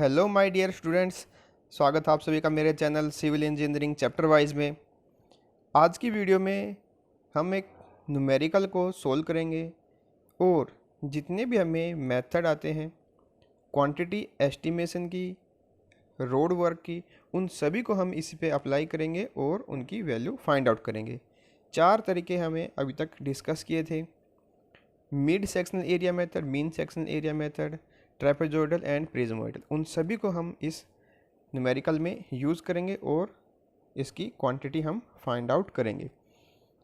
Hello my dear students, स्वागत है आप सभी का मेरे channel civil engineering chapter wise में। आज की वीडियो में हम एक न्यूमेरिकल को सोल्व करेंगे और जितने भी हमें मेथड आते हैं क्वांटिटी एस्टिमेशन की, रोड वर्क की, उन सभी को हम इस पे अप्लाई करेंगे और उनकी वैल्यू फाइंड आउट करेंगे। 4 तरीके हमें अभी तक डिस्कस किए थे: mid sectional area method, mean sectional area method, trapezoidal and prismoidal. उन सभी को हम इस न्यूमेरिकल में यूज़ करेंगे और इसकी क्वांटिटी हम फाइंड आउट करेंगे।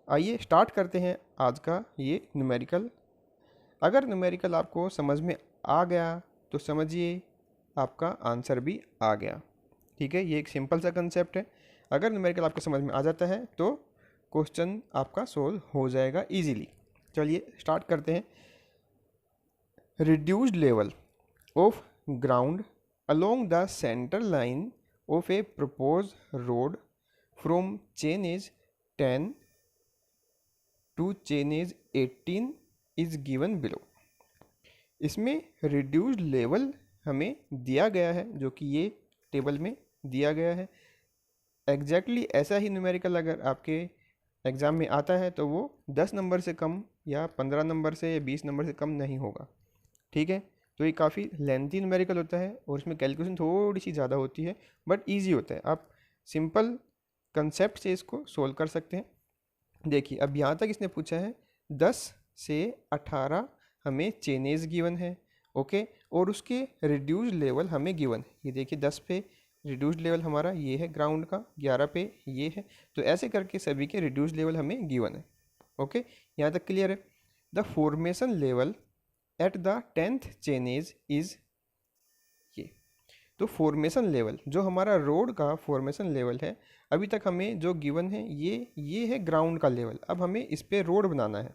आइए स्टार्ट करते हैं आज का ये न्यूमेरिकल। अगर न्यूमेरिकल आपको समझ में आ गया तो समझिए आपका आंसर भी आ गया। ठीक है, ये एक सिंपल सा कंसेप्ट है। अगर न्यूमेरिकल आपको समझ में आ जाता है तो क्वेश्चन आपका सोल्व हो जाएगा इजीली। चलिए स्टार्ट करते हैं। Reduced level of ground along the center line of a proposed road from chain is 10 to chain is 18 is given below। इसमें reduced level हमें दिया गया है, जो कि ये टेबल में दिया गया है। एग्जैक्टली ऐसा ही न्यूमेरिकल अगर आपके एग्ज़ाम में आता है तो वो 10 नंबर से कम या 15 नंबर से या 20 नंबर से कम नहीं होगा। ठीक है, तो ये काफ़ी लेंथी न्यूमेरिकल होता है और इसमें कैलकुलेशन थोड़ी सी ज़्यादा होती है, बट इजी होता है। आप सिंपल कंसेप्ट से इसको सोल्व कर सकते हैं। देखिए, अब यहाँ तक इसने पूछा है 10 से 18 हमें चेनेज गिवन है, ओके, और उसके रिड्यूस्ड लेवल हमें गिवन है। ये देखिए 10 पे रिड्यूस्ड लेवल हमारा ये है ग्राउंड का, 11 पे ये है, तो ऐसे करके सभी के रिड्यूस्ड लेवल हमें गिवन है। ओके, यहाँ तक क्लियर है। The formation level at the 10th chainage is ये। तो फॉर्मेशन लेवल जो हमारा रोड का फॉर्मेशन लेवल है, अभी तक हमें जो गिवन है ये है ग्राउंड का लेवल। अब हमें इस पे रोड बनाना है।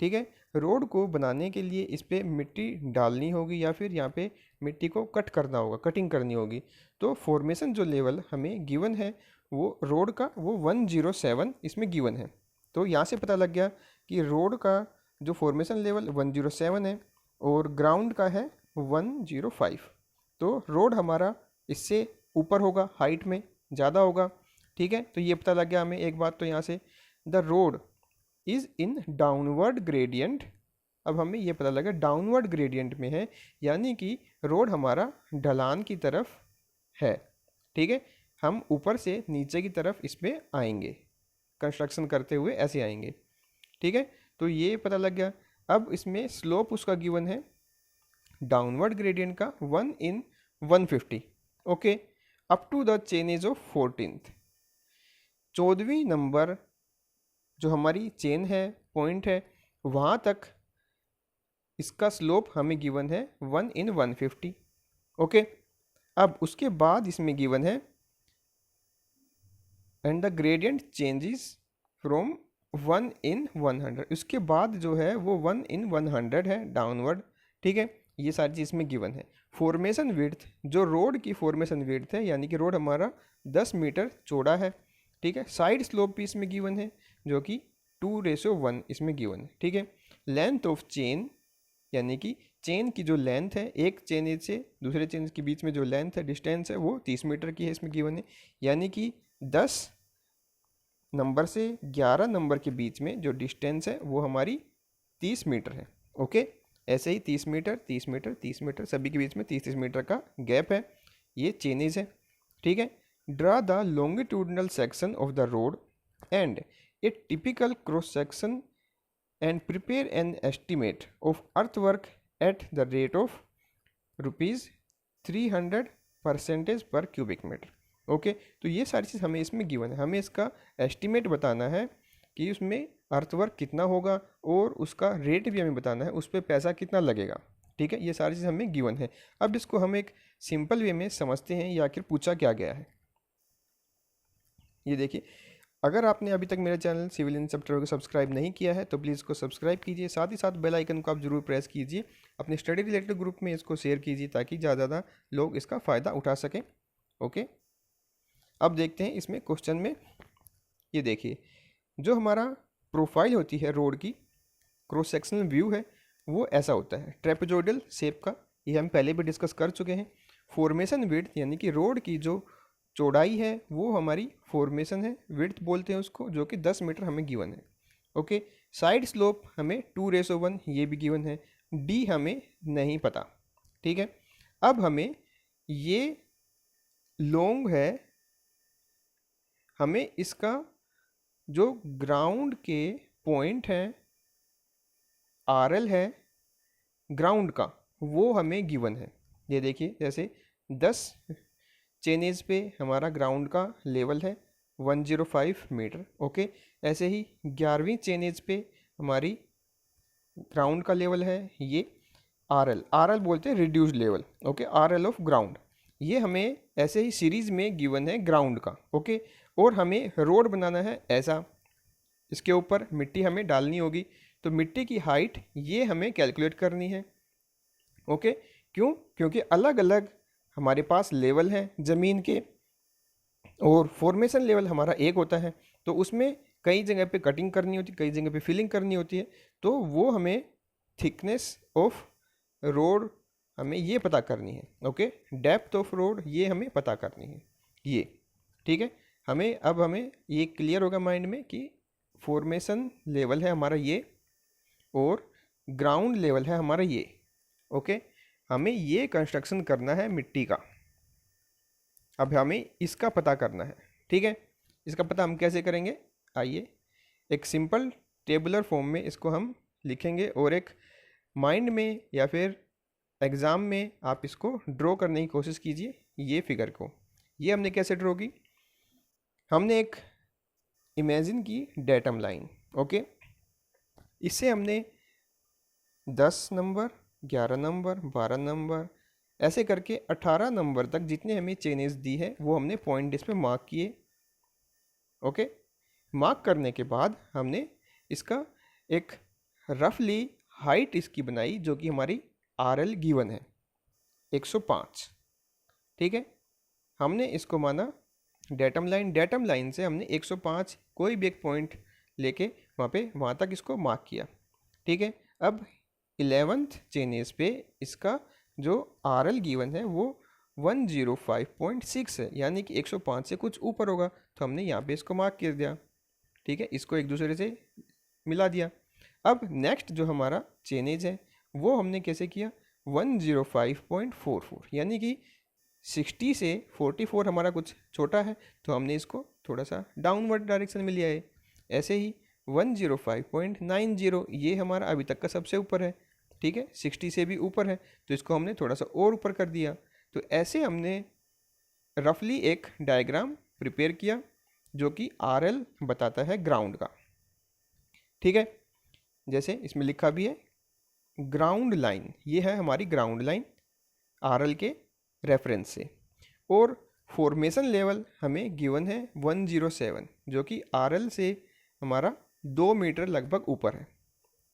ठीक है, रोड को बनाने के लिए इस पे मिट्टी डालनी होगी या फिर यहाँ पे मिट्टी को कट करना होगा, कटिंग करनी होगी। तो फॉर्मेशन जो लेवल हमें गिवन है वो रोड का वो 107 इसमें गिवन है। तो यहाँ से पता लग गया कि रोड का जो फॉर्मेशन लेवल 107 है और ग्राउंड का है 105। तो रोड हमारा इससे ऊपर होगा, हाइट में ज़्यादा होगा। ठीक है, तो ये पता लग गया हमें एक बात। तो यहाँ से the road is in downward gradient. अब हमें ये पता लगा डाउनवर्ड ग्रेडियंट में है, यानी कि रोड हमारा ढलान की तरफ है। ठीक है, हम ऊपर से नीचे की तरफ इस पर आएंगे, कंस्ट्रक्शन करते हुए ऐसे आएंगे। ठीक है, तो ये पता लग गया। अब इसमें स्लोप उसका गिवन है डाउनवर्ड ग्रेडियंट का 1/150। Okay, up to the chain is of 14th। 14वीं नंबर जो हमारी चेन है, पॉइंट है, वहाँ तक इसका स्लोप हमें गिवन है 1/150। ओके, अब उसके बाद इसमें गिवन है and the gradient changes from 1/100। उसके बाद जो है वो 1/100 है डाउनवर्ड। ठीक है, ये सारी चीज़ में गिवन है। फॉर्मेशन विड्थ जो रोड की फॉर्मेशन विड्थ है, यानी कि रोड हमारा 10 मीटर चौड़ा है। ठीक है, साइड स्लोप भी इसमें गिवन है जो कि 2:1 इसमें गिवन है। ठीक है, लेंथ ऑफ चेन यानी कि चेन की जो लेंथ है, एक चेन से दूसरे चेन के बीच में जो लेंथ है, डिस्टेंस है, वो 30 मीटर की है, इसमें गिवन है। यानी कि 10 नंबर से 11 नंबर के बीच में जो डिस्टेंस है वो हमारी 30 मीटर है। ओके, ऐसे ही 30 मीटर 30 मीटर 30 मीटर सभी के बीच में 30-30 मीटर का गैप है। ये चेनेज है। ठीक है, draw the longitudinal section of the road and A typical cross section and prepare an estimate of earthwork at the rate of ₹300 पर क्यूबिक मीटर। ओके, तो ये सारी चीज़ हमें इसमें गिवन है। हमें इसका एस्टिमेट बताना है कि उसमें अर्थवर्क कितना होगा और उसका रेट भी हमें बताना है, उस पर पैसा कितना लगेगा। ठीक है, ये सारी चीज़ हमें गिवन है। अब इसको हम एक सिंपल वे में समझते हैं या आखिर पूछा क्या गया है। ये देखिए, अगर आपने अभी तक मेरे चैनल सिविल इंजीनियरिंग चैप्टर को सब्सक्राइब नहीं किया है तो प्लीज़ इसको सब्सक्राइब कीजिए, साथ ही साथ बेल आइकन को आप जरूर प्रेस कीजिए। अपने स्टडी रिलेटेड ग्रुप में इसको शेयर कीजिए ताकि ज़्यादा ज़्यादा लोग इसका फ़ायदा उठा सकें। ओके, अब देखते हैं इसमें क्वेश्चन में। ये देखिए, जो हमारा प्रोफाइल होती है रोड की, क्रॉस सेक्शनल व्यू है, वो ऐसा होता है ट्रेपेजोइडल शेप का। ये हम पहले भी डिस्कस कर चुके हैं। फॉर्मेशन विड्थ यानी कि रोड की जो चौड़ाई है वो हमारी फॉर्मेशन है, विड्थ बोलते हैं उसको, जो कि 10 मीटर हमें गिवन है। ओके, साइड स्लोप हमें 2:1 ये भी गिवन है, डी हमें नहीं पता। ठीक है, अब हमें ये लॉन्ग है, हमें इसका जो ग्राउंड के पॉइंट है RL है ग्राउंड का, वो हमें गिवन है। ये देखिए, जैसे 10 चेनेज पे हमारा ग्राउंड का लेवल है 105 मीटर। ओके, ऐसे ही 11वीं चेनेज पे हमारी ग्राउंड का लेवल है ये RL बोलते हैं reduced level. Okay, RL of ground, ये हमें ऐसे ही सीरीज में गिवन है ग्राउंड का। ओके, और हमें रोड बनाना है ऐसा, इसके ऊपर मिट्टी हमें डालनी होगी, तो मिट्टी की हाइट ये हमें कैलकुलेट करनी है। ओके, क्यों? क्योंकि अलग अलग हमारे पास लेवल हैं ज़मीन के, और फॉर्मेशन लेवल हमारा एक होता है, तो उसमें कई जगह पे कटिंग करनी होती है, कई जगह पे फिलिंग करनी होती है, तो वो हमें थिकनेस ऑफ रोड हमें ये पता करनी है। ओके, डेप्थ ऑफ रोड ये हमें पता करनी है ये। ठीक है, हमें ये क्लियर होगा माइंड में कि फॉर्मेशन लेवल है हमारा ये और ग्राउंड लेवल है हमारा ये। ओके, हमें ये कंस्ट्रक्शन करना है मिट्टी का, अब हमें इसका पता करना है। ठीक है, इसका पता हम कैसे करेंगे, आइए एक सिंपल टेबुलर फॉर्म में इसको हम लिखेंगे, और एक माइंड में या फिर एग्ज़ाम में आप इसको ड्रॉ करने की कोशिश कीजिए ये फिगर को। ये हमने कैसे ड्रॉ की, हमने एक इमेजिन की डेटम लाइन। ओके, इससे हमने 10 नंबर, 11 नंबर, 12 नंबर, ऐसे करके 18 नंबर तक जितने हमें चेनेस दी है वो हमने पॉइंट इस पे मार्क किए। ओके, मार्क करने के बाद हमने इसका एक रफली हाइट इसकी बनाई, जो कि हमारी RL गिवन है 105। ठीक है, हमने इसको माना डेटम लाइन से हमने 105 कोई भी एक पॉइंट लेके वहाँ तक इसको मार्क किया। ठीक है, अब 11th चेनेस पे इसका जो RL गिवन है वो 105.6 है, यानी कि 105 से कुछ ऊपर होगा, तो हमने यहाँ पे इसको मार्क कर दिया। ठीक है, इसको एक दूसरे से मिला दिया। अब नेक्स्ट जो हमारा चेनेज है वो हमने कैसे किया, 105.44, यानी कि 60 से 44 हमारा कुछ छोटा है, तो हमने इसको थोड़ा सा डाउनवर्ड डायरेक्शन में लिया है। ऐसे ही 105.90 ये हमारा अभी तक का सबसे ऊपर है। ठीक है, 60 से भी ऊपर है, तो इसको हमने थोड़ा सा और ऊपर कर दिया। तो ऐसे हमने रफली एक डायग्राम प्रिपेयर किया जो कि RL बताता है ग्राउंड का। ठीक है, जैसे इसमें लिखा भी है ग्राउंड लाइन, ये है हमारी ग्राउंड लाइन RL के रेफरेंस से, और फॉर्मेशन लेवल हमें गिवन है 107, जो कि RL से हमारा 2 मीटर लगभग ऊपर है।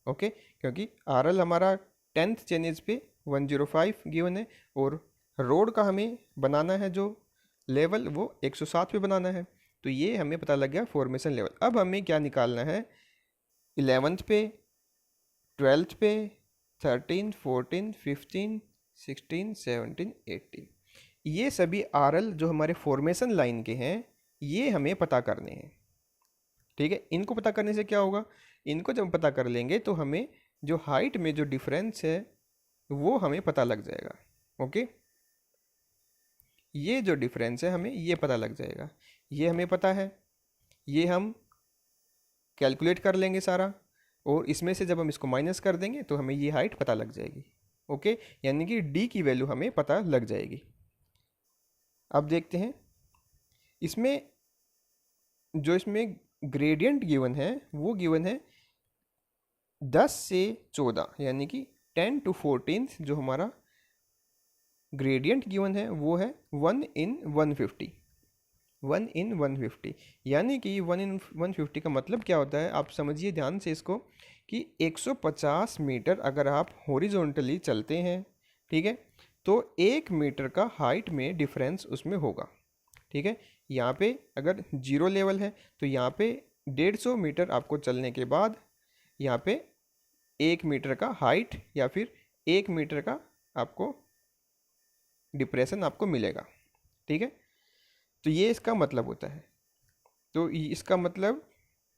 ओके, क्योंकि RL हमारा 10th चेनेज पे 105 गिवन है, और रोड का हमें बनाना है जो लेवल वो 107 पे बनाना है, तो ये हमें पता लग गया फॉर्मेशन लेवल। अब हमें क्या निकालना है, 11th पे, 12th पे, 13, 14, 15, 16, 17, 18, ये सभी RL जो हमारे फॉर्मेशन लाइन के हैं ये हमें पता करने हैं। ठीक है, इनको पता करने से क्या होगा, इनको जब पता कर लेंगे तो हमें जो हाइट में जो डिफरेंस है वो हमें पता लग जाएगा। ओके, ये जो डिफरेंस है हमें ये पता लग जाएगा, ये हमें पता है, ये हम कैलकुलेट कर लेंगे सारा, और इसमें से जब हम इसको माइनस कर देंगे तो हमें ये हाइट पता लग जाएगी। ओके, यानी कि D की वैल्यू हमें पता लग जाएगी। अब देखते हैं इसमें जो इसमें ग्रेडियंट गिवन है वो गिवन है 10 से 14, यानी कि 10 to 14 जो हमारा ग्रेडियंट गिवन है वो है 1 in 150, 1 in 150, यानी कि 1 in 150 का मतलब क्या होता है, आप समझिए ध्यान से इसको, कि 150 मीटर अगर आप हॉरिजॉन्टली चलते हैं, ठीक है, तो 1 मीटर का हाइट में डिफरेंस उसमें होगा। ठीक है, यहाँ पे अगर 0 लेवल है तो यहाँ पे 150 मीटर आपको चलने के बाद यहाँ पे 1 मीटर का हाइट या फिर 1 मीटर का आपको डिप्रेशन आपको मिलेगा। ठीक है, तो ये इसका मतलब होता है। तो इसका मतलब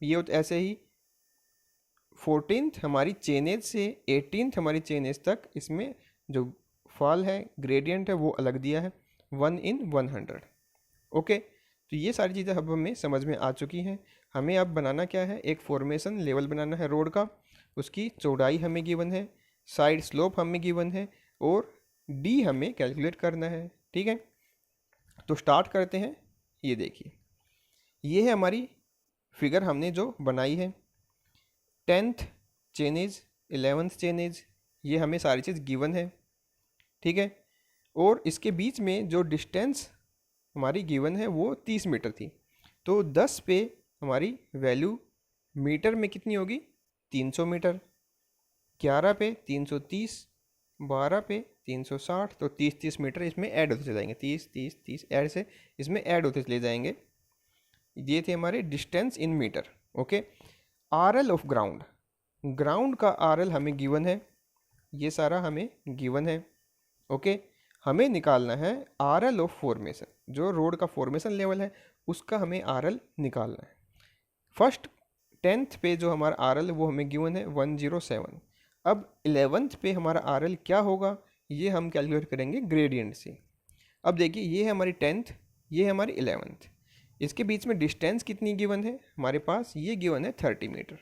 ये ऐसे ही 14th हमारी चेनेज से 18th हमारी चेनेज तक इसमें जो फॉल है, ग्रेडियंट है, वो अलग दिया है 1 in 100। ओके, तो ये सारी चीज़ें अब हमें समझ में आ चुकी हैं। हमें अब बनाना क्या है, एक फॉर्मेशन लेवल बनाना है रोड का। उसकी चौड़ाई हमें गिवन है, साइड स्लोप हमें गिवन है, और डी हमें कैलकुलेट करना है। ठीक है, तो स्टार्ट करते हैं। ये देखिए, ये है हमारी फिगर हमने जो बनाई है। 10th चेनेज, 11th चेनेज, ये हमें सारी चीज़ गिवन है। ठीक है, और इसके बीच में जो डिस्टेंस हमारी गिवन है वो 30 मीटर थी। तो 10 पे हमारी वैल्यू मीटर में कितनी होगी, 300 मीटर। 11 पे 330, 12 पे 360, तो 30-30 मीटर इसमें ऐड होते चले जाएंगे। 30-30-30 ऐड से इसमें ऐड होते चले जाएंगे। ये थे हमारे distance in metre. Okay, RL of ground, ground का RL हमें गिवन है, ये सारा हमें गिवन है। ओके, हमें निकालना है RL ऑफ फॉर्मेशन, जो रोड का फॉर्मेशन लेवल है उसका हमें RL निकालना है। फर्स्ट 10th पे जो हमारा RL वो हमें गिवन है 107। अब 11th पे हमारा RL क्या होगा, ये हम कैलकुलेट करेंगे ग्रेडियंट से। अब देखिए, ये है हमारी 10th, ये है हमारी 11th। इसके बीच में डिस्टेंस कितनी गिवन है हमारे पास, ये गिवन है 30 मीटर।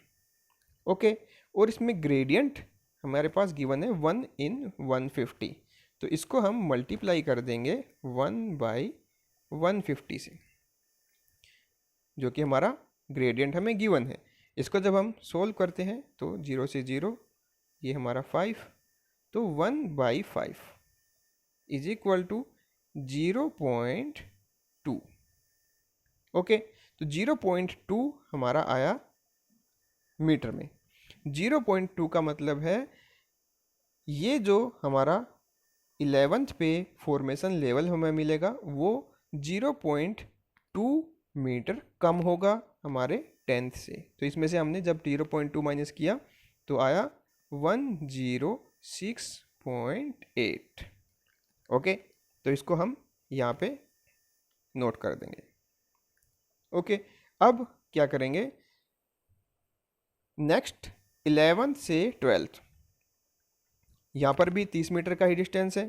ओके, और इसमें ग्रेडियंट हमारे पास गिवन है 1 in 150। तो इसको हम मल्टीप्लाई कर देंगे 1/150 से, जो कि हमारा ग्रेडियंट हमें गिवन है। इसको जब हम सोल्व करते हैं तो 0 से 0, ये हमारा 5, तो 1/5 इज इक्वल टू 0.2। ओके, तो 0.2 हमारा आया मीटर में। 0.2 का मतलब है ये जो हमारा 11th पे फॉर्मेशन लेवल हमें मिलेगा वो 0.2 मीटर कम होगा हमारे 10th से। तो इसमें से हमने जब 0.2 माइनस किया तो आया 106.8। ओके, तो इसको हम यहाँ पे नोट कर देंगे। ओके, अब क्या करेंगे, नेक्स्ट 11th से 12th, यहाँ पर भी 30 मीटर का ही डिस्टेंस है।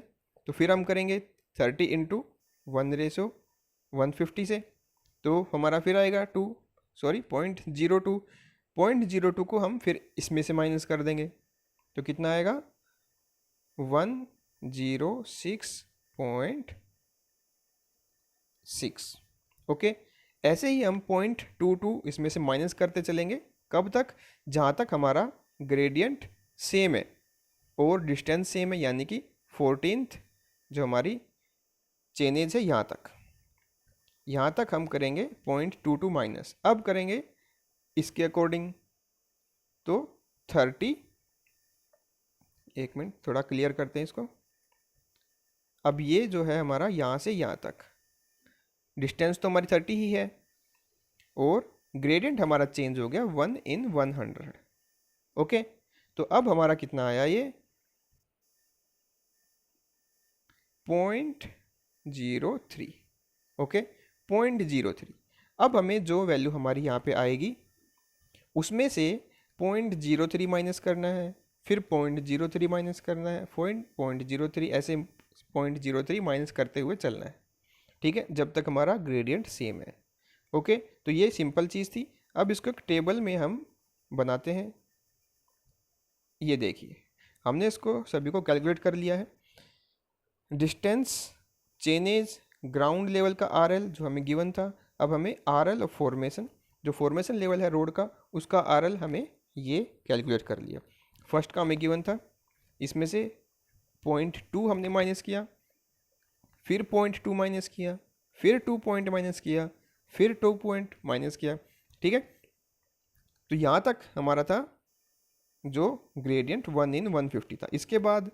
तो फिर हम करेंगे 30 × 1/150 से, तो हमारा फिर आएगा 0.02। 0.02 को हम फिर इसमें से माइनस कर देंगे, तो कितना आएगा 106.6। ओके, ऐसे ही हम 0.22 इसमें से माइनस करते चलेंगे, कब तक, जहाँ तक हमारा ग्रेडियंट सेम है और डिस्टेंस सेम है, यानी कि 14th जो हमारी चेनेज है यहाँ तक हम करेंगे 0.22 माइनस। अब करेंगे इसके अकॉर्डिंग, तो 30, एक मिनट थोड़ा क्लियर करते हैं इसको। अब ये जो है हमारा यहाँ से यहाँ तक डिस्टेंस तो हमारी 30 ही है, और ग्रेडियंट हमारा चेंज हो गया 1 in 100। ओके, तो अब हमारा कितना आया, ये 0.03। ओके, 0.03। अब हमें जो वैल्यू हमारी यहाँ पे आएगी उसमें से 0.03 माइनस करना है, फिर 0.03 माइनस करना है, 0.03, ऐसे 0.03 माइनस करते हुए चलना है। ठीक है, जब तक हमारा ग्रेडियंट सेम है। ओके, तो ये सिंपल चीज़ थी। अब इसको एक टेबल में हम बनाते हैं। ये देखिए, हमने इसको सभी को कैलकुलेट कर लिया है। डिस्टेंस, चेनेज, ग्राउंड लेवल का RL जो हमें गिवन था, अब हमें RL ऑफ फॉर्मेशन, जो फॉर्मेशन लेवल है रोड का, उसका RL हमें ये कैलकुलेट कर लिया। फर्स्ट का हमें गिवन था, इसमें से 0.2 हमने माइनस किया, फिर 0.2 माइनस किया, फिर 2 पॉइंट माइनस किया, फिर 2 पॉइंट माइनस किया। ठीक है, तो यहाँ तक हमारा था जो ग्रेडियंट 1 in 150 था। इसके बाद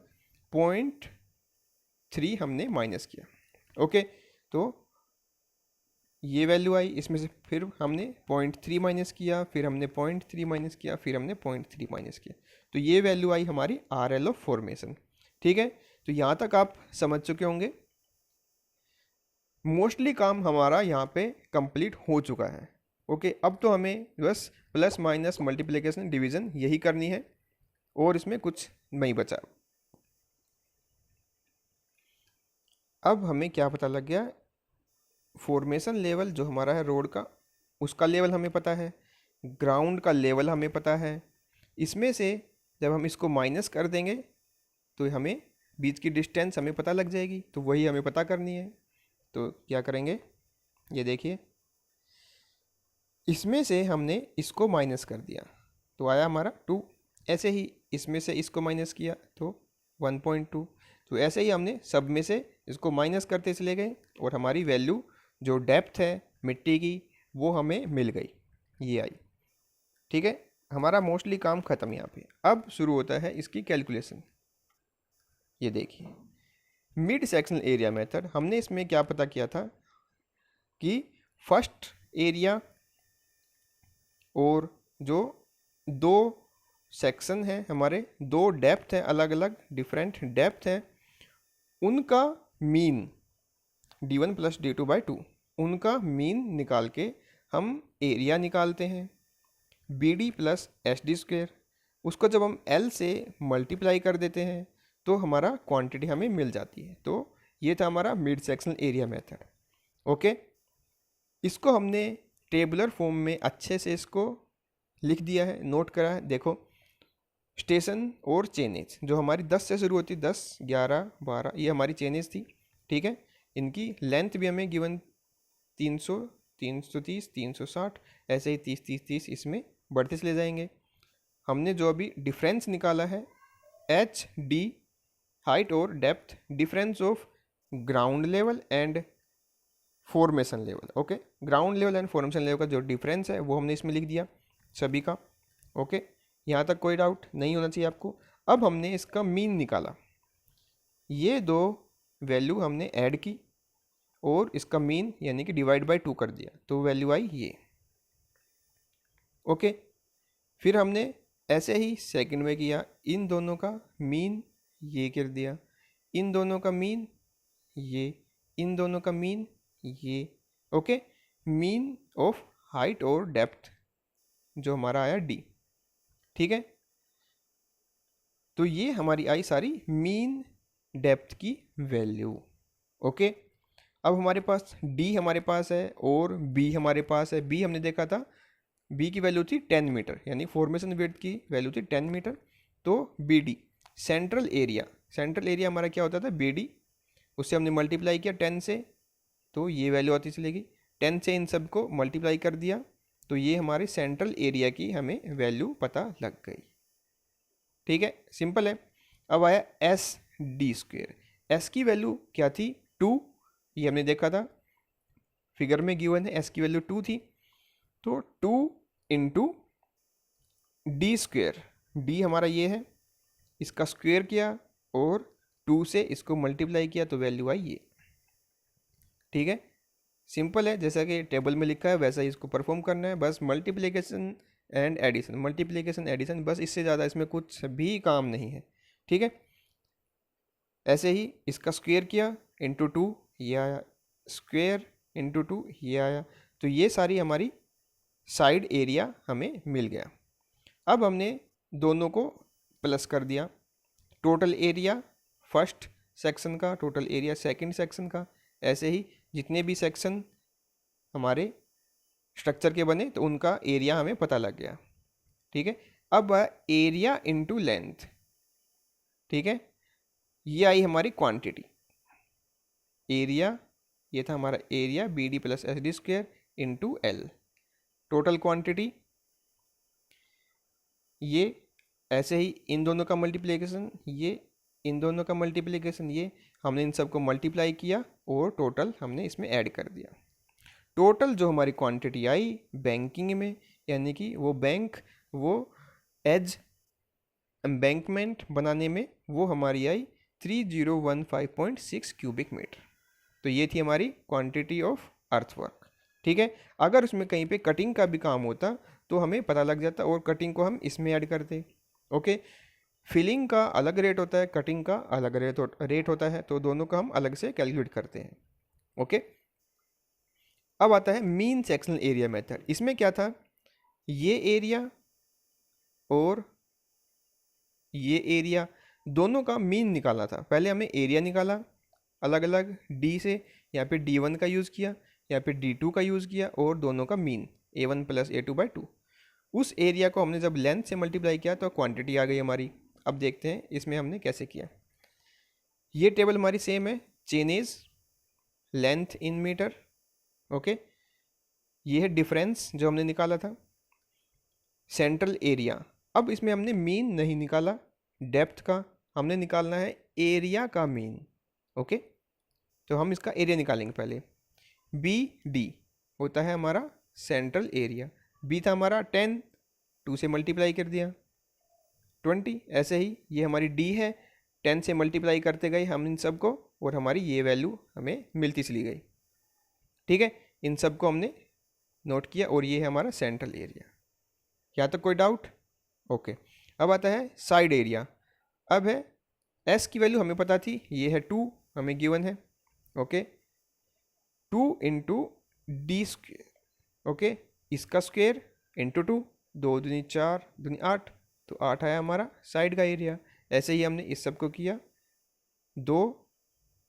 0.3 हमने माइनस किया। ओके, तो ये वैल्यू आई, इसमें से फिर हमने 0.3 माइनस किया, फिर हमने 0.3 माइनस किया, फिर हमने 0.3 माइनस किया, तो ये वैल्यू आई हमारी RL ऑफ फॉर्मेशन। ठीक है, तो यहाँ तक आप समझ चुके होंगे मोस्टली काम हमारा यहाँ पे कंप्लीट हो चुका है। ओके, अब तो हमें बस प्लस माइनस मल्टीप्लिकेशन डिवीज़न यही करनी है और इसमें कुछ नहीं बचा। अब हमें क्या पता लग गया, फॉर्मेशन लेवल जो हमारा है रोड का, उसका लेवल हमें पता है, ग्राउंड का लेवल हमें पता है। इसमें से जब हम इसको माइनस कर देंगे तो हमें बीच की डिस्टेंस हमें पता लग जाएगी, तो वही हमें पता करनी है। तो क्या करेंगे, ये देखिए, इसमें से हमने इसको माइनस कर दिया तो आया हमारा 2। ऐसे ही इसमें से इसको माइनस किया तो 1.2। तो ऐसे ही हमने सब में से इसको माइनस करते चले गए और हमारी वैल्यू जो डेप्थ है मिट्टी की वो हमें मिल गई, ये आई। ठीक है, हमारा मोस्टली काम ख़त्म यहाँ पे। अब शुरू होता है इसकी कैलकुलेशन। ये देखिए, मिड सेक्शनल एरिया मेथड, हमने इसमें क्या पता किया था कि फर्स्ट एरिया और जो दो सेक्शन हैं हमारे, दो डेप्थ हैं, अलग अलग डिफरेंट डेप्थ हैं, उनका मीन d1 प्लस d2/2, उनका मीन निकाल के हम एरिया निकालते हैं bd प्लस SD²। उसको जब हम L से मल्टीप्लाई कर देते हैं तो हमारा क्वांटिटी हमें मिल जाती है। तो ये था हमारा mid sectional area method. Okay, इसको हमने टेबुलर फॉर्म में अच्छे से इसको लिख दिया है, नोट करा है। देखो, स्टेशन और चेनेज जो हमारी 10 से शुरू होती, 10, 11, 12, ये हमारी चेनेज थी। ठीक है, इनकी लेंथ भी हमें गिवन 300, 330, 360, ऐसे ही 30, 30, 30 इसमें बढ़ते चले जाएंगे। हमने जो अभी डिफरेंस निकाला है HD, हाइट और depth, difference of ground level and formation level. Okay, ground level and formation level का जो डिफरेंस है वो हमने इसमें लिख दिया सभी का। ओके, यहाँ तक कोई डाउट नहीं होना चाहिए आपको। अब हमने इसका मीन निकाला, ये दो वैल्यू हमने ऐड की और इसका मीन यानी कि डिवाइड बाय 2 कर दिया, तो वैल्यू आई ये। ओके, फिर हमने ऐसे ही सेकंड में किया, इन दोनों का मीन ये कर दिया, इन दोनों का मीन ये, इन दोनों का मीन ये। ओके, मीन ऑफ हाइट और डेप्थ जो हमारा आया D। ठीक है, तो ये हमारी आई सारी मीन डेप्थ की वैल्यू। ओके, अब हमारे पास D हमारे पास है और B हमारे पास है। B हमने देखा था, B की वैल्यू थी 10 मीटर, यानी फॉर्मेशन विड्थ की वैल्यू थी 10 मीटर। तो BD central area, central area हमारा क्या होता था BD, उससे हमने मल्टीप्लाई किया 10 से, तो ये वैल्यू आती चलेगी। 10 से इन सब को मल्टीप्लाई कर दिया तो ये हमारे सेंट्रल एरिया की हमें वैल्यू पता लग गई। ठीक है, सिंपल है। अब आया SD²। S की वैल्यू क्या थी 2, ये हमने देखा था फिगर में गिवन है, S की वैल्यू 2 थी। तो 2 इंटू D², D हमारा ये है, इसका स्क्वायर किया और 2 से इसको मल्टीप्लाई किया तो वैल्यू आई ये। ठीक है, सिंपल है, जैसा कि टेबल में लिखा है वैसा ही इसको परफॉर्म करना है। बस multiplication and addition, multiplication addition, बस इससे ज़्यादा इसमें कुछ भी काम नहीं है। ठीक है, ऐसे ही इसका स्क्वायर किया इंटू 2 ये आया, स्क्वायर इंटू 2 ये आया, तो ये सारी हमारी साइड एरिया हमें मिल गया। अब हमने दोनों को प्लस कर दिया, टोटल एरिया फर्स्ट सेक्शन का, टोटल एरिया सेकंड सेक्शन का, ऐसे ही जितने भी सेक्शन हमारे स्ट्रक्चर के बने तो उनका एरिया हमें पता लग गया। ठीक है, अब एरिया इनटू लेंथ। ठीक है, ये आई हमारी क्वांटिटी, एरिया, ये था हमारा area BD plus SD² into L, total quantity. ये ऐसे ही इन दोनों का मल्टीप्लिकेशन, ये इन दोनों का मल्टीप्लिकेशन, ये हमने इन सबको मल्टीप्लाई किया और टोटल हमने इसमें ऐड कर दिया। टोटल जो हमारी क्वांटिटी आई बैंकिंग में, यानी कि वो बैंक, वो एज एम्बैंकमेंट बनाने में, वो हमारी आई 3015.6 क्यूबिक मीटर। तो ये थी हमारी क्वांटिटी ऑफ अर्थवर्क। ठीक है, अगर उसमें कहीं पे कटिंग का भी काम होता तो हमें पता लग जाता और कटिंग को हम इसमें ऐड करते। ओके, फिलिंग का अलग रेट होता है, कटिंग का अलग रेट होता है, तो दोनों का हम अलग से कैलकुलेट करते हैं। ओके, अब आता है मीन सेक्शनल एरिया मेथड। इसमें क्या था, ये एरिया और ये एरिया दोनों का मीन निकालना था। पहले हमने एरिया निकाला अलग अलग डी से, यहाँ पे D1 का यूज़ किया, यहाँ पे D2 का यूज़ किया और दोनों का मीन A1 प्लस A2/2। उस एरिया को हमने जब लेंथ से मल्टीप्लाई किया तो क्वांटिटी आ गई हमारी। अब देखते हैं इसमें हमने कैसे किया। ये टेबल हमारी सेम है, chain is length in metre, okay. ये है डिफरेंस जो हमने निकाला था। सेंट्रल एरिया, अब इसमें हमने मीन नहीं निकाला डेप्थ का, हमने निकालना है एरिया का मीन, ओके। तो हम इसका एरिया निकालेंगे पहले। बी डी होता है हमारा सेंट्रल एरिया। बी था हमारा 10, 2 से मल्टीप्लाई कर दिया 20। ऐसे ही ये हमारी डी है, 10 से मल्टीप्लाई करते गए हम इन सब को और हमारी ये वैल्यू हमें मिलती चली गई। ठीक है, इन सब को हमने नोट किया और ये है हमारा सेंट्रल एरिया। यहाँ तक कोई डाउट? ओके। अब आता है साइड एरिया। अब है एस की वैल्यू हमें पता थी, ये है 2 हमें गिवन है, okay. 2 into D square, okay, इसका स्क्वेयर इंटू 2, 2 दूनी 4 दूनी 8, तो 8 आया हमारा साइड का एरिया। ऐसे ही हमने इस सब को किया 2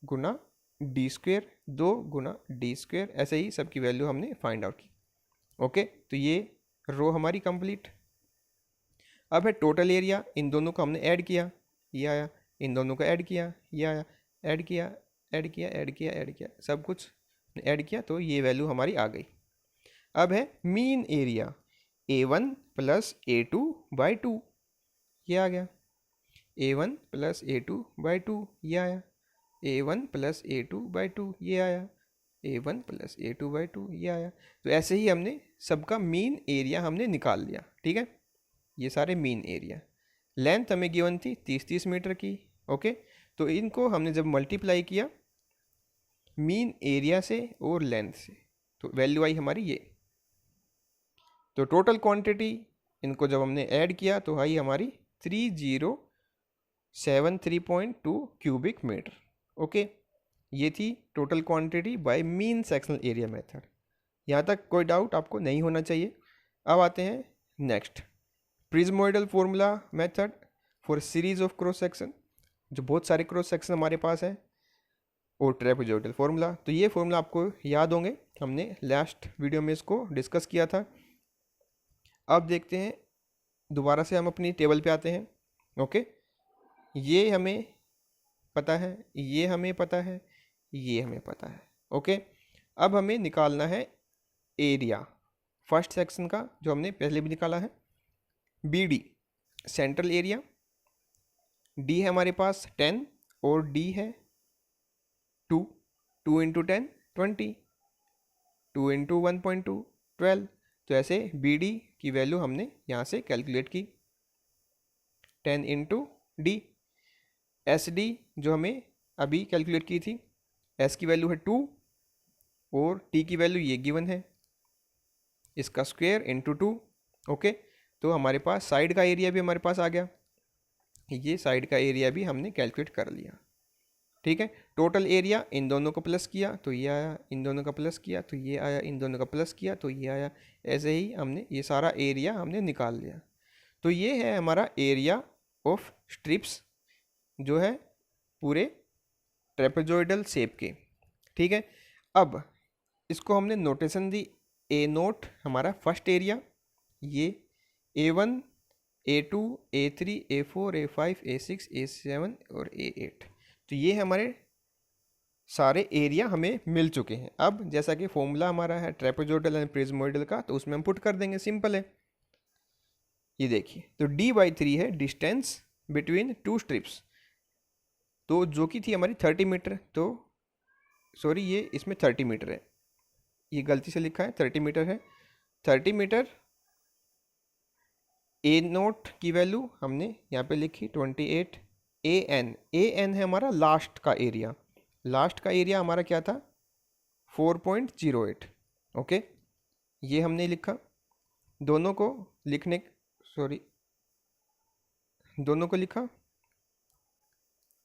गुना डी स्क्वेयर, 2 गुना डी स्क्वेयर, ऐसे ही सबकी वैल्यू हमने फाइंड आउट की, ओके। तो ये रो हमारी कंप्लीट। अब है टोटल एरिया, इन दोनों को हमने ऐड किया, ये आया, इन दोनों को ऐड किया, ये आया, ऐड किया ऐड किया ऐड किया ऐड किया, सब कुछ ऐड किया तो ये वैल्यू हमारी आ गई। अब है mean area, A1 plus A2/2, ये आ गया। A1 प्लस A2/2 ये आया, A1 प्लस A2/2 ये आया, A1 प्लस A2/2 ये आया। तो ऐसे ही हमने सबका मीन एरिया हमने निकाल लिया, ठीक है। ये सारे मीन एरिया। लेंथ हमें गिवन थी 30-30 मीटर की, ओके। तो इनको हमने जब मल्टीप्लाई किया मीन एरिया से और लेंथ से तो वैल्यू आई हमारी ये। तो टोटल क्वांटिटी इनको जब हमने ऐड किया तो आई हमारी 3073.2 क्यूबिक मीटर, ओके। ये थी total quantity by mean sectional area method. यहाँ तक कोई डाउट आपको नहीं होना चाहिए। अब आते हैं next, prismoidal formula method for series of cross section, जो बहुत सारे क्रॉस सेक्शन हमारे पास है, और ट्रेपेजॉइडल फॉर्मूला। तो ये फॉर्मूला आपको याद होंगे, हमने लास्ट वीडियो में इसको डिस्कस किया था। अब देखते हैं दोबारा से हम अपनी टेबल पे आते हैं, ओके। ये हमें पता है, ये हमें पता है, ये हमें पता है, ओके। अब हमें निकालना है एरिया फर्स्ट सेक्शन का, जो हमने पहले भी निकाला है। B D central area, D है हमारे पास 10 और डी है 2, 2 इंटू 10 20, 2 इंटू 1.2 12। तो ऐसे बी डी की वैल्यू हमने यहाँ से कैलकुलेट की 10 इंटू डी। एस डी जो हमें अभी कैलकुलेट की थी, एस की वैल्यू है 2 और टी की वैल्यू ये गिवन है, इसका स्क्वायर इंटू 2, ओके। तो हमारे पास साइड का एरिया भी हमारे पास आ गया, ये साइड का एरिया भी हमने कैलकुलेट कर लिया, ठीक है। टोटल एरिया इन दोनों को प्लस किया तो ये आया, इन दोनों का प्लस किया तो ये आया, इन दोनों का प्लस किया तो ये आया। ऐसे ही हमने ये सारा एरिया हमने निकाल लिया। तो ये है हमारा एरिया ऑफ स्ट्रिप्स जो है पूरे ट्रेपेजॉइडल शेप के, ठीक है। अब इसको हमने नोटेशन दी, ए नोट हमारा फर्स्ट एरिया, ये A1 A2 A3 A4 A5 A6 A7 और A8। तो ये हमारे सारे एरिया हमें मिल चुके हैं। अब जैसा कि फॉर्मूला हमारा है ट्रेपेजॉइडल एंड प्रिज्मोइडल का, तो उसमें हम पुट कर देंगे, सिंपल है। ये देखिए, तो D/3 है डिस्टेंस बिटवीन 2 स्ट्रिप्स, तो जो कि थी हमारी 30 मीटर, तो सॉरी ये इसमें 30 मीटर है, ये गलती से लिखा है 30 मीटर है। 30 मीटर ए नोट की वैल्यू हमने यहाँ पे लिखी 28। ए एन है हमारा लास्ट का एरिया, लास्ट का एरिया हमारा क्या था 4.08, ओके। ये हमने लिखा, दोनों को लिखने सॉरी दोनों को लिखा।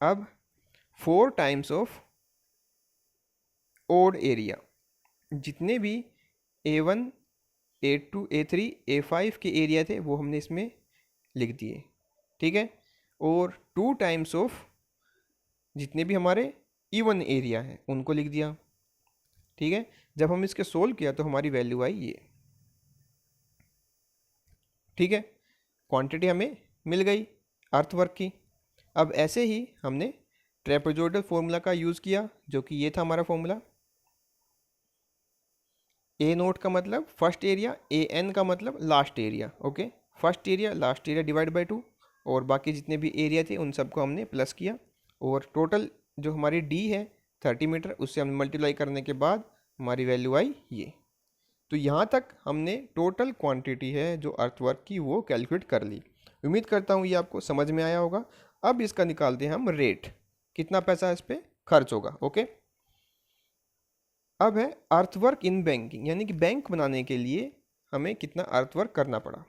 अब 4 टाइम्स ऑफ ओड एरिया, जितने भी A1 A2 A3 A5 के एरिया थे वो हमने इसमें लिख दिए, ठीक है। और 2 टाइम्स ऑफ जितने भी हमारे इवन एरिया हैं उनको लिख दिया, ठीक है। जब हम इसके सोल्व किया तो हमारी वैल्यू आई ये, ठीक है। क्वांटिटी हमें मिल गई अर्थवर्क की। अब ऐसे ही हमने ट्रेपेजोइडल फॉर्मूला का यूज़ किया, जो कि ये था हमारा फॉर्मूला। ए नोट का मतलब फर्स्ट एरिया, ए एन का मतलब last area, okay. First area last area divide by 2, और बाकी जितने भी एरिया थे उन सबको हमने प्लस किया, और टोटल जो हमारी डी है 30 मीटर, उससे हम मल्टीप्लाई करने के बाद हमारी वैल्यू आई ये। तो यहाँ तक हमने टोटल क्वांटिटी है जो अर्थवर्क की वो कैलकुलेट कर ली। उम्मीद करता हूँ ये आपको समझ में आया होगा। अब इसका निकालते हैं हम रेट, कितना पैसा इस पर खर्च होगा, ओके। अब है अर्थवर्क इन बैंकिंग, यानी कि बैंक बनाने के लिए हमें कितना अर्थवर्क करना पड़ा।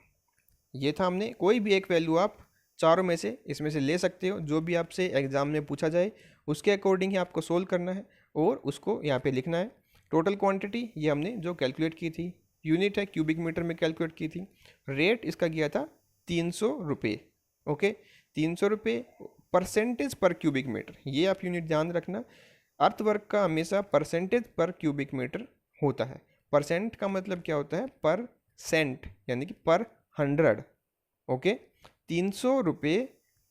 ये था हमने, कोई भी एक वैल्यू आप चारों में से इसमें से ले सकते हो, जो भी आपसे एग्जाम में पूछा जाए उसके अकॉर्डिंग ही आपको सोल्व करना है और उसको यहाँ पे लिखना है। टोटल क्वांटिटी ये हमने जो कैलकुलेट की थी, यूनिट है क्यूबिक मीटर में कैलकुलेट की थी। रेट इसका गया था 300 रुपये, ओके। 300 रुपये परसेंटेज पर क्यूबिक मीटर, ये आप यूनिट ध्यान रखना। अर्थवर्क का हमेशा परसेंटेज पर क्यूबिक मीटर होता है। परसेंट का मतलब क्या होता है, पर सेंट, यानी कि पर 100, ओके। 300 रुपये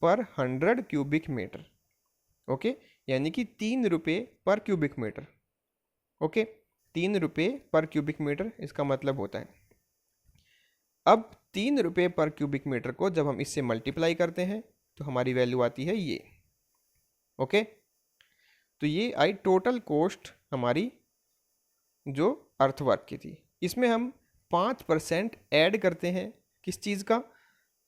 पर 100 क्यूबिक मीटर, ओके, यानी कि 3 रुपये पर क्यूबिक मीटर, ओके। 3 रुपये पर क्यूबिक मीटर इसका मतलब होता है। अब 3 रुपये पर क्यूबिक मीटर को जब हम इससे मल्टीप्लाई करते हैं तो हमारी वैल्यू आती है ये, ओके। तो ये आई टोटल कॉस्ट हमारी जो अर्थवर्क की थी। इसमें हम 5% ऐड करते हैं, किस चीज़ का,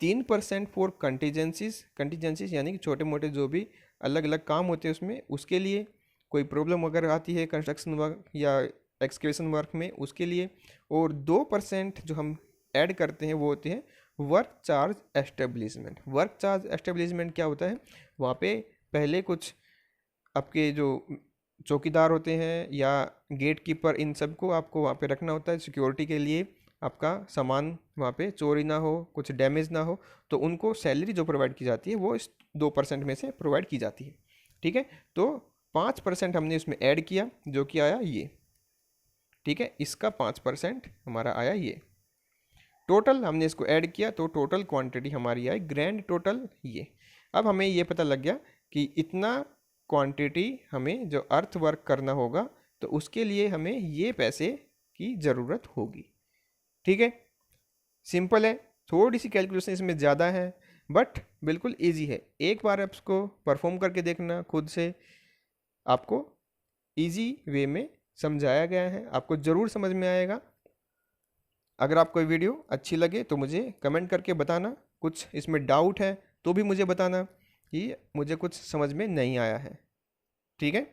3% फॉर कंटीजेंसीज यानी कि छोटे मोटे जो भी अलग अलग काम होते हैं उसमें, उसके लिए कोई प्रॉब्लम अगर आती है कंस्ट्रक्शन वर्क या एक्सकेवेशन वर्क में उसके लिए। और 2% जो हम ऐड करते हैं वो होते हैं work charge establishment. Work charge establishment क्या होता है, वहाँ पे पहले कुछ आपके जो चौकीदार होते हैं या गेट कीपर, इन सबको आपको वहाँ पे रखना होता है सिक्योरिटी के लिए, आपका सामान वहाँ पे चोरी ना हो, कुछ डैमेज ना हो, तो उनको सैलरी जो प्रोवाइड की जाती है वो इस 2% में से प्रोवाइड की जाती है, ठीक है। तो 5% हमने इसमें ऐड किया जो कि आया ये, ठीक है। इसका 5% हमारा आया ये। टोटल हमने इसको ऐड किया तो टोटल क्वांटिटी हमारी आई ग्रैंड टोटल ये। अब हमें ये पता लग गया कि इतना क्वांटिटी हमें जो अर्थ वर्क करना होगा तो उसके लिए हमें ये पैसे की ज़रूरत होगी, ठीक है। सिंपल है, थोड़ी सी कैलकुलेशन इसमें ज़्यादा है बट बिल्कुल इजी है। एक बार आप इसको परफॉर्म करके देखना खुद से, आपको इजी वे में समझाया गया है, आपको ज़रूर समझ में आएगा। अगर आपको वीडियो अच्छी लगे तो मुझे कमेंट करके बताना, कुछ इसमें डाउट है तो भी मुझे बताना कि मुझे कुछ समझ में नहीं आया है, ठीक है।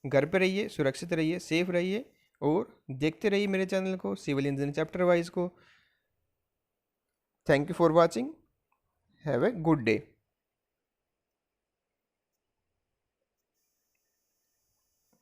घर पे रहिए, सुरक्षित रहिए, सेफ रहिए और देखते रहिए मेरे चैनल को, सिविल इंजीनियरिंग चैप्टर वाइज को। Thank you for watching, have a good day.